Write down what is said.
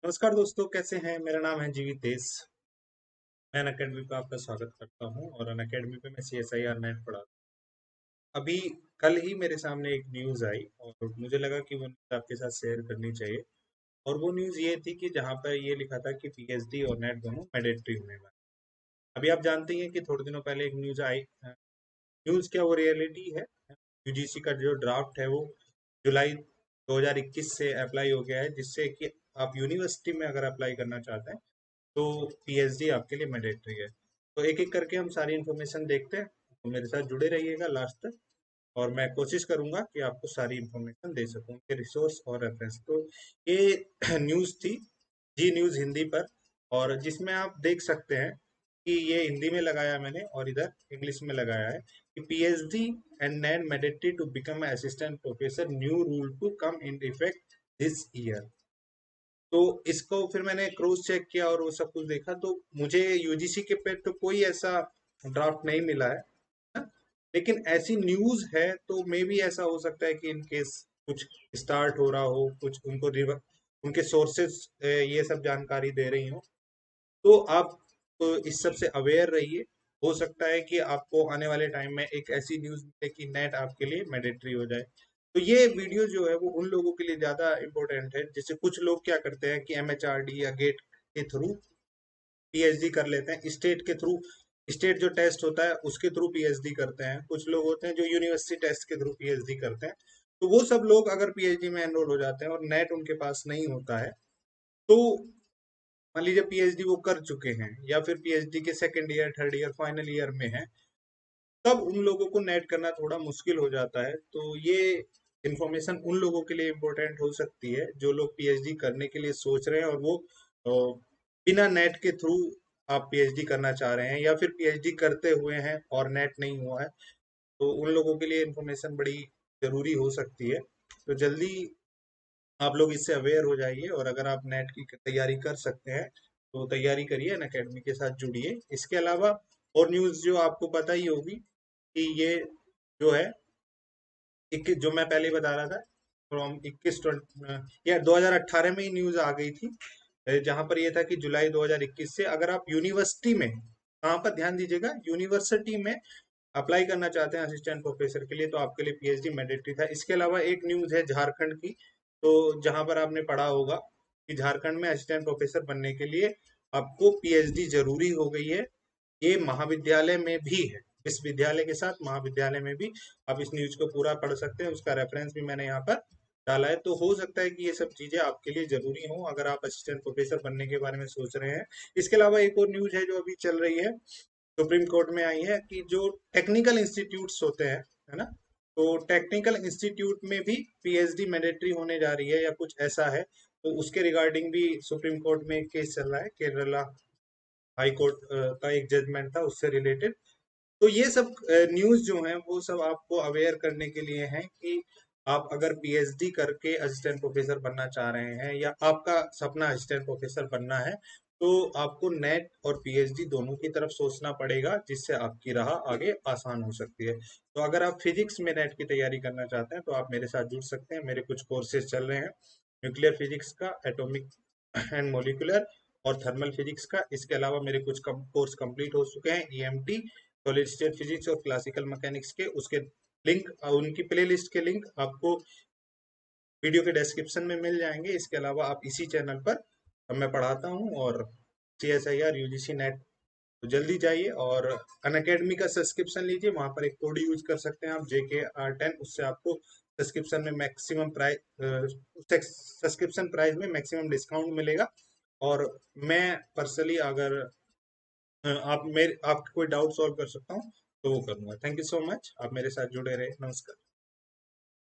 नमस्कार दोस्तों, कैसे हैं? मेरा नाम है जीवी तेज। मैं अनअकैडमी पे आपका स्वागत करता हूं और अनअकैडमी पे मैं CSIR नेट पढ़ा। अभी कल ही मेरे सामने एक न्यूज़ आई और मुझे लगा कि वो न्यूज़ आपके साथ शेयर करनी चाहिए। और वो न्यूज़ ये थी कि जहां पर ये लिखा था कि पीएचडी और नेट दोनों मैंडेटरी होने वाले। अभी आप जानते ही हैं कि थोड़े दिनों पहले एक न्यूज़ आई। न्यूज़ क्या, वो रियलिटी है। यूजीसी का जो ड्राफ्ट है वो जुलाई 2021 से अप्लाई हो गया है, जिससे कि आप यूनिवर्सिटी में अगर अप्लाई करना चाहते हैं तो पीएचडी आपके लिए मैंडेटरी है। तो एक एक करके हम सारी इन्फॉर्मेशन देखते हैं, तो मेरे साथ जुड़े रहिएगा लास्ट तक। और मैं कोशिश करूंगा कि आपको सारी इन्फॉर्मेशन दे सकूं के रिसोर्स और रेफरेंस। तो ये न्यूज़ थी जी न्यूज़ हिंदी पर, और जिसमें आप देख सकते हैं कि ये हिंदी में लगाया मैंने और इधर इंग्लिश में लगाया है कि PhD and NET mandatory to become assistant professor, new rule to come in effect this year. तो इसको फिर मैंने क्रॉस चेक किया और वो सब कुछ देखा, तो मुझे यूजीसी के पे तो कोई ऐसा ड्राफ्ट नहीं मिला है ना? लेकिन ऐसी न्यूज़ है तो मे भी ऐसा हो सकता है कि इन केस कुछ स्टार्ट हो रहा हो, कुछ उनके सोर्सेज ये सब जानकारी दे रही हो। तो आप इस सब से अवेयर रहिए। हो सकता है कि आपको आने वाले टाइम में एक ऐसी न्यूज़ मिले कि नेट आपके लिए मैंडेटरी हो जाए। तो ये वीडियो जो है वो उन लोगों के लिए ज़्यादा इम्पोर्टेंट है, जैसे कुछ लोग क्या करते हैं कि एमएचआरडी या गेट के थ्रू पीएचडी कर लेते हैं, स्टेट के थ्रू। स्टेट जो टेस्ट होता है उसके थ्रू पीएचडी करते हैं। कुछ लोग होते हैं जो यूनिवर्सिटी टेस्ट के थ्रू पीएचडी करते हैं। तो वो सब लोग अगर पीएचडी में एनरोल हो जाते हैं और नेट उनके पास नहीं होता है, तो मान लीजिए पीएचडी वो कर चुके हैं या फिर पीएचडी के second year, third year, final year में है, तब उन लोगों को नेट करना थोड़ा मुश्किल हो जाता है। तो ये इंफॉर्मेशन उन लोगों के लिए इम्पोर्टेंट हो सकती है जो लोग पीएचडी करने के लिए सोच रहे हैं और वो बिना नेट के थ्रू आप पीएचडी करना चाह रहे हैं, या फिर पीएचडी करते हुए हैं और नेट नहीं हुआ है। तो उन लोगों के लिए इन्फॉर्मेशन बड़ी जरूरी हो सकती है। तो जल्दी आप लोग इससे अवेयर हो जाइए, और अगर आप नेट की तैयारी कर सकते हैं तो तैयारी करिए, अन अकेडमी के साथ जुड़िए। इसके अलावा और न्यूज़ जो आपको पता ही होगी कि ये जो है 21, जो मैं पहले ही बता रहा था, फ्रॉम 21 या 2018 में ही न्यूज़ आ गई थी। जहां पर ये था कि जुलाई 2021 से अगर आप यूनिवर्सिटी में, कहाँ पर ध्यान दीजिएगा, यूनिवर्सिटी में अप्लाई करना चाहते हैं असिस्टेंट प्रोफेसर के लिए, तो आपके लिए पीएचडी मैंडेटरी था। इसके अलावा एक न्यूज़ है झारखंड की। तो जहां पर आपने पढ़ा होगा कि झारखंड में असिस्टेंट प्रोफेसर बनने के लिए आपको पीएचडी जरूरी हो गई है। ये महाविद्यालय में भी है, विश्वविद्यालय के साथ महाविद्यालय में भी। आप इस न्यूज को पूरा पढ़ सकते हैं, उसका रेफरेंस भी मैंने यहाँ पर डाला है। तो हो सकता है कि ये सब चीजें आपके लिए जरूरी हो अगर आप असिस्टेंट प्रोफेसर बनने के बारे में सोच रहे हैं। इसके अलावा एक और न्यूज है जो अभी चल रही है, सुप्रीम कोर्ट में आई है, कि जो टेक्निकल इंस्टीट्यूट्स होते हैं, है ना, तो टेक्निकल इंस्टीट्यूट में भी पीएचडी मैंडेटरी होने जा रही है या कुछ ऐसा है। तो उसके रिगार्डिंग भी सुप्रीम कोर्ट में एक केस चल रहा है, केरला हाई कोर्ट का एक जजमेंट था उससे रिलेटेड। तो ये सब न्यूज़ जो हैं वो सब आपको अवेयर करने के लिए हैं कि आप अगर पीएचडी करके असिस्टेंट प्रोफेसर बनना चाह रहे हैं या आपका सपना असिस्टेंट प्रोफेसर बनना है, तो आपको नेट और पीएचडी दोनों की तरफ सोचना पड़ेगा, जिससे आपकी राह आगे आसान हो सकती है। तो अगर आप फिजिक्स में नेट की तैयारी करना चाहते हैं तो आप मेरे साथ जुड़ सकते हैं। मेरे कुछ कोर्सेज चल रहे हैं, न्यूक्लियर फिजिक्स का, एटॉमिक एंड मोलिकुलर और थर्मल फिजिक्स का। इसके अलावा मेरे कुछ कोर्स कंप्लीट हो चुके हैं, ईएमटी, सॉलिड स्टेट फिजिक्स और क्लासिकल मैकेनिक्स के। उसके लिंक, उनकी प्ले लिस्ट के लिंक आपको वीडियो के डिस्क्रिप्शन में मिल जाएंगे। इसके अलावा आप इसी चैनल पर मैं पढ़ाता हूँ, और CSIR UGC नेट, तो जल्दी जाइए और अनअकैडमी का सब्सक्रिप्शन लीजिए। वहाँ पर एक कोड यूज कर सकते हैं आप, JKR10। उससे आपको सब्सक्रिप्शन में मैक्सिमम प्राइस, सब्सक्रिप्शन प्राइस में मैक्सिमम डिस्काउंट मिलेगा। और मैं पर्सनली अगर आप मेरे आपके कोई डाउट सॉल्व कर सकता हूँ तो वो करूँगा। थैंक यू सो मच, आप मेरे साथ जुड़े रहे। नमस्कार।